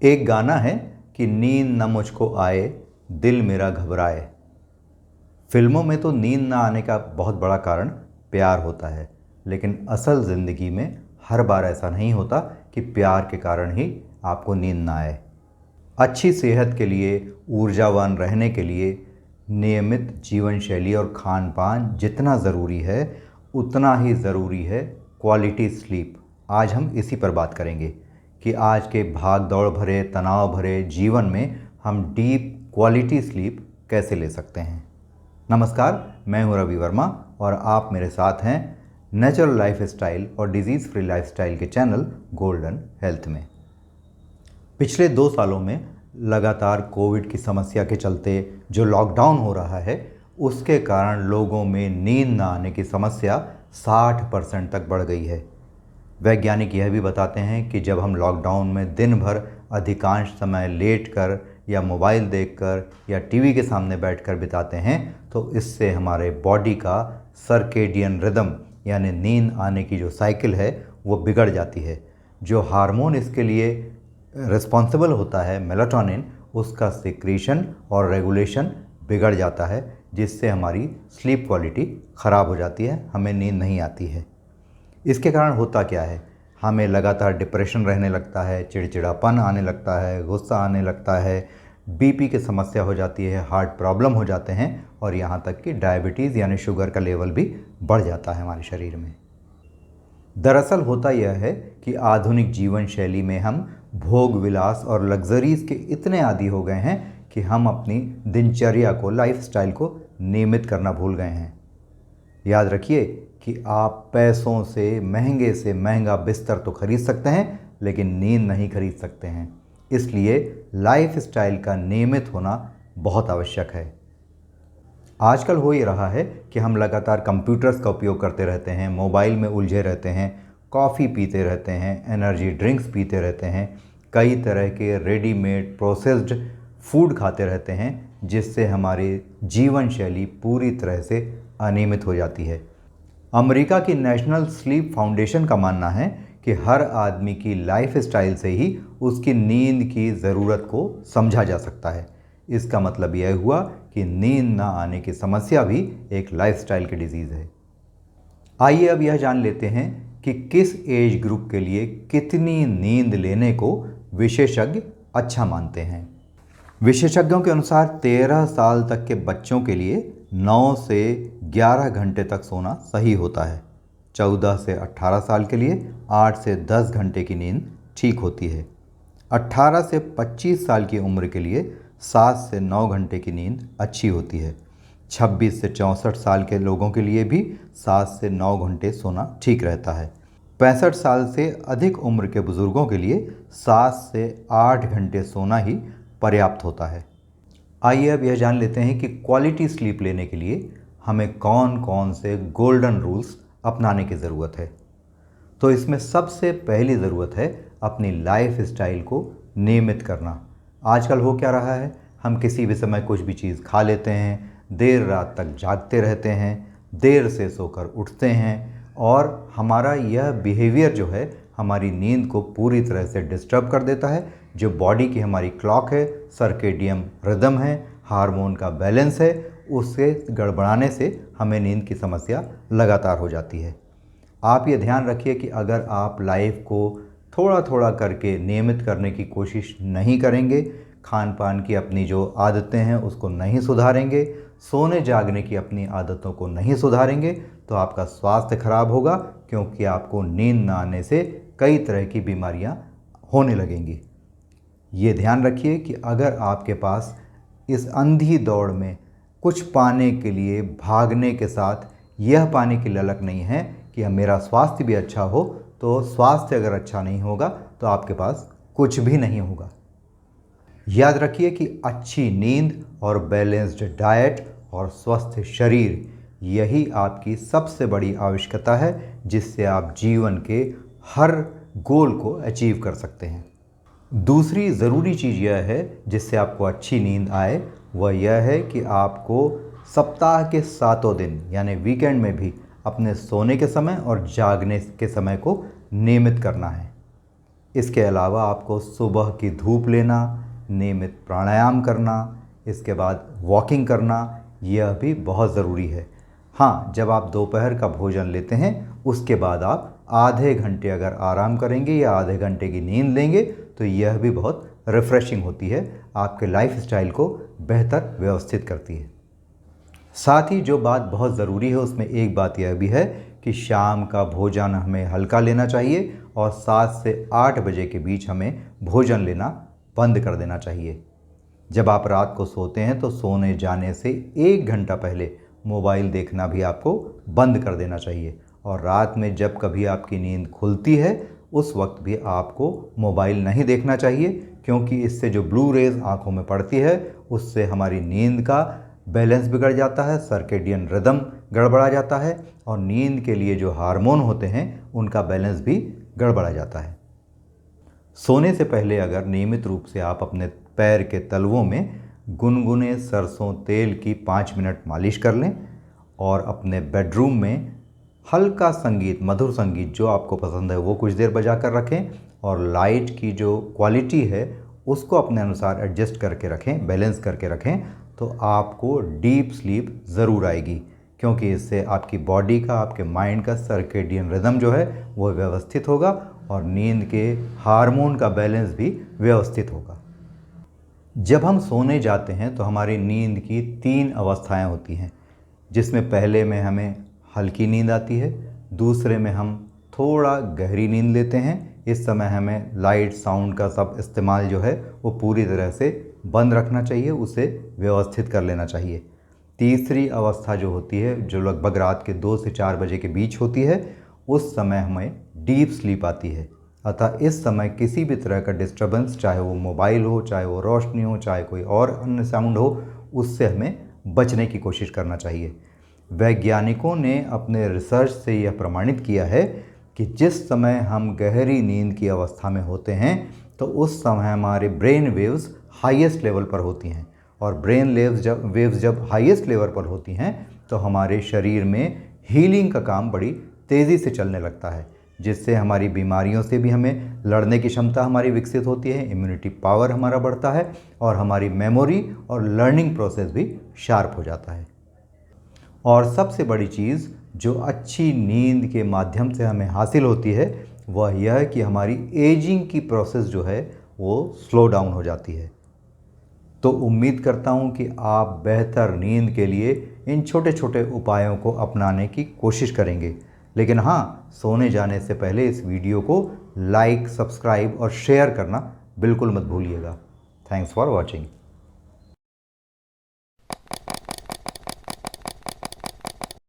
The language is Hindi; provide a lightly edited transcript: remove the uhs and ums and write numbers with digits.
एक गाना है कि नींद न मुझको आए, दिल मेरा घबराए। फिल्मों में तो नींद ना आने का बहुत बड़ा कारण प्यार होता है, लेकिन असल ज़िंदगी में हर बार ऐसा नहीं होता कि प्यार के कारण ही आपको नींद ना आए। अच्छी सेहत के लिए, ऊर्जावान रहने के लिए नियमित जीवन शैली और खान पान जितना ज़रूरी है, उतना ही ज़रूरी है क्वालिटी स्लीप। आज हम इसी पर बात करेंगे कि आज के भाग दौड़ भरे, तनाव भरे जीवन में हम डीप क्वालिटी स्लीप कैसे ले सकते हैं। नमस्कार, मैं हूं रवि वर्मा और आप मेरे साथ हैं नेचुरल लाइफ स्टाइल और डिजीज़ फ्री लाइफस्टाइल के चैनल गोल्डन हेल्थ में। पिछले 2 सालों में लगातार कोविड की समस्या के चलते जो लॉकडाउन हो रहा है, उसके कारण लोगों में नींद न आने की समस्या 60% तक बढ़ गई है। वैज्ञानिक यह भी बताते हैं कि जब हम लॉकडाउन में दिन भर अधिकांश समय लेटकर या मोबाइल देखकर या टीवी के सामने बैठकर बिताते हैं, तो इससे हमारे बॉडी का सर्केडियन रिदम यानी नींद आने की जो साइकिल है वो बिगड़ जाती है। जो हार्मोन इसके लिए रिस्पॉन्सिबल होता है, मेलाटोनिन, उसका सिक्रीशन और रेगुलेशन बिगड़ जाता है, जिससे हमारी स्लीप क्वालिटी ख़राब हो जाती है, हमें नींद नहीं आती है। इसके कारण होता क्या है, हमें लगातार डिप्रेशन रहने लगता है, चिड़चिड़ापन आने लगता है, गुस्सा आने लगता है, बीपी की समस्या हो जाती है, हार्ट प्रॉब्लम हो जाते हैं और यहाँ तक कि डायबिटीज़ यानी शुगर का लेवल भी बढ़ जाता है हमारे शरीर में। दरअसल होता यह है कि आधुनिक जीवन शैली में हम भोग विलास और लग्जरीज़ के इतने आदी हो गए हैं कि हम अपनी दिनचर्या को, लाइफस्टाइल को नियमित करना भूल गए हैं। याद रखिए कि आप पैसों से महंगा बिस्तर तो खरीद सकते हैं, लेकिन नींद नहीं खरीद सकते हैं। इसलिए लाइफस्टाइल का नियमित होना बहुत आवश्यक है। आजकल हो ये रहा है कि हम लगातार कंप्यूटर्स का उपयोग करते रहते हैं, मोबाइल में उलझे रहते हैं, कॉफ़ी पीते रहते हैं, एनर्जी ड्रिंक्स पीते रहते हैं, कई तरह के रेडीमेड प्रोसेस्ड फूड खाते रहते हैं, जिससे हमारी जीवन शैली पूरी तरह से अनियमित हो जाती है। अमेरिका की नेशनल स्लीप फाउंडेशन का मानना है कि हर आदमी की लाइफस्टाइल से ही उसकी नींद की ज़रूरत को समझा जा सकता है। इसका मतलब यह हुआ कि नींद ना आने की समस्या भी एक लाइफस्टाइल की डिजीज़ है। आइए अब यह जान लेते हैं कि किस एज ग्रुप के लिए कितनी नींद लेने को विशेषज्ञ अच्छा मानते हैं। विशेषज्ञों के अनुसार 13 साल तक के बच्चों के लिए 9 से 11 घंटे तक सोना सही होता है। 14 से 18 साल के लिए 8 से 10 घंटे की नींद ठीक होती है। 18 से 25 साल की उम्र के लिए 7 से 9 घंटे की नींद अच्छी होती है। 26 से 64 साल के लोगों के लिए भी 7 से 9 घंटे सोना ठीक रहता है। 65 साल से अधिक उम्र के बुज़ुर्गों के लिए 7 से 8 घंटे सोना ही पर्याप्त होता है। आइए अब यह जान लेते हैं कि क्वालिटी स्लीप लेने के लिए हमें कौन कौन से गोल्डन रूल्स अपनाने की ज़रूरत है। तो इसमें सबसे पहली ज़रूरत है अपनी लाइफ स्टाइल को नियमित करना। आजकल हो क्या रहा है, हम किसी भी समय कुछ भी चीज़ खा लेते हैं, देर रात तक जागते रहते हैं, देर से सोकर उठते हैं और हमारा यह बिहेवियर जो है हमारी नींद को पूरी तरह से डिस्टर्ब कर देता है। जो बॉडी की हमारी क्लॉक है, सर्केडियन रिदम है, हार्मोन का बैलेंस है, उससे गड़बड़ाने से हमें नींद की समस्या लगातार हो जाती है। आप ये ध्यान रखिए कि अगर आप लाइफ को थोड़ा थोड़ा करके नियमित करने की कोशिश नहीं करेंगे, खान पान की अपनी जो आदतें हैं उसको नहीं सुधारेंगे, सोने जागने की अपनी आदतों को नहीं सुधारेंगे, तो आपका स्वास्थ्य खराब होगा, क्योंकि आपको नींद न आने से कई तरह की बीमारियां होने लगेंगी। ये ध्यान रखिए कि अगर आपके पास इस अंधी दौड़ में कुछ पाने के लिए भागने के साथ यह पाने की ललक नहीं है कि मेरा स्वास्थ्य भी अच्छा हो, तो स्वास्थ्य अगर अच्छा नहीं होगा तो आपके पास कुछ भी नहीं होगा। याद रखिए कि अच्छी नींद और बैलेंस्ड डाइट और स्वस्थ शरीर, यही आपकी सबसे बड़ी आवश्यकता है, जिससे आप जीवन के हर गोल को अचीव कर सकते हैं। दूसरी ज़रूरी चीज़ यह है जिससे आपको अच्छी नींद आए, वह यह है कि आपको सप्ताह के 7 दिन यानी वीकेंड में भी अपने सोने के समय और जागने के समय को नियमित करना है। इसके अलावा आपको सुबह की धूप लेना, नियमित प्राणायाम करना, इसके बाद वॉकिंग करना, यह भी बहुत ज़रूरी है। हाँ, जब आप दोपहर का भोजन लेते हैं उसके बाद आप आधे घंटे अगर आराम करेंगे या आधे घंटे की नींद लेंगे तो यह भी बहुत रिफ़्रेशिंग होती है, आपके लाइफस्टाइल को बेहतर व्यवस्थित करती है। साथ ही जो बात बहुत ज़रूरी है उसमें एक बात यह भी है कि शाम का भोजन हमें हल्का लेना चाहिए और 7 से 8 बजे के बीच हमें भोजन लेना बंद कर देना चाहिए। जब आप रात को सोते हैं तो सोने जाने से 1 घंटा पहले मोबाइल देखना भी आपको बंद कर देना चाहिए और रात में जब कभी आपकी नींद खुलती है उस वक्त भी आपको मोबाइल नहीं देखना चाहिए, क्योंकि इससे जो ब्लू रेज आँखों में पड़ती है उससे हमारी नींद का बैलेंस बिगड़ जाता है, सर्केडियन रिदम गड़बड़ा जाता है और नींद के लिए जो हार्मोन होते हैं उनका बैलेंस भी गड़बड़ा जाता है। सोने से पहले अगर नियमित रूप से आप अपने पैर के तलवों में गुनगुने सरसों तेल की 5 मिनट मालिश कर लें और अपने बेडरूम में हल्का संगीत, मधुर संगीत जो आपको पसंद है वो कुछ देर बजा कर रखें और लाइट की जो क्वालिटी है उसको अपने अनुसार एडजस्ट करके रखें, बैलेंस करके रखें, तो आपको डीप स्लीप ज़रूर आएगी, क्योंकि इससे आपकी बॉडी का, आपके माइंड का सर्केडियन रिदम जो है वो व्यवस्थित होगा और नींद के हार्मोन का बैलेंस भी व्यवस्थित होगा। जब हम सोने जाते हैं तो हमारी नींद की 3 अवस्थाएं होती हैं, जिसमें पहले में हमें हल्की नींद आती है, दूसरे में हम थोड़ा गहरी नींद लेते हैं, इस समय हमें लाइट साउंड का सब इस्तेमाल जो है वो पूरी तरह से बंद रखना चाहिए, उसे व्यवस्थित कर लेना चाहिए। तीसरी अवस्था जो होती है जो लगभग रात के 2 से 4 बजे के बीच होती है, उस समय हमें डीप स्लीप आती है। अतः इस समय किसी भी तरह का डिस्टर्बेंस, चाहे वो मोबाइल हो, चाहे वो रोशनी हो, चाहे कोई और अन्य साउंड हो, उससे हमें बचने की कोशिश करना चाहिए। वैज्ञानिकों ने अपने रिसर्च से यह प्रमाणित किया है कि जिस समय हम गहरी नींद की अवस्था में होते हैं तो उस समय हमारे ब्रेन वेव्स हाईएस्ट लेवल पर होती हैं और ब्रेन वेव्स जब हाईएस्ट लेवल पर होती हैं तो हमारे शरीर में हीलिंग का काम बड़ी तेज़ी से चलने लगता है, जिससे हमारी बीमारियों से भी हमें लड़ने की क्षमता हमारी विकसित होती है, इम्यूनिटी पावर हमारा बढ़ता है और हमारी मेमोरी और लर्निंग प्रोसेस भी शार्प हो जाता है। और सबसे बड़ी चीज़ जो अच्छी नींद के माध्यम से हमें हासिल होती है वह यह है कि हमारी एजिंग की प्रोसेस जो है वो स्लो डाउन हो जाती है। तो उम्मीद करता हूँ कि आप बेहतर नींद के लिए इन छोटे छोटे उपायों को अपनाने की कोशिश करेंगे। लेकिन हाँ, सोने जाने से पहले इस वीडियो को लाइक, सब्सक्राइब और शेयर करना बिल्कुल मत भूलिएगा। Thanks for watching.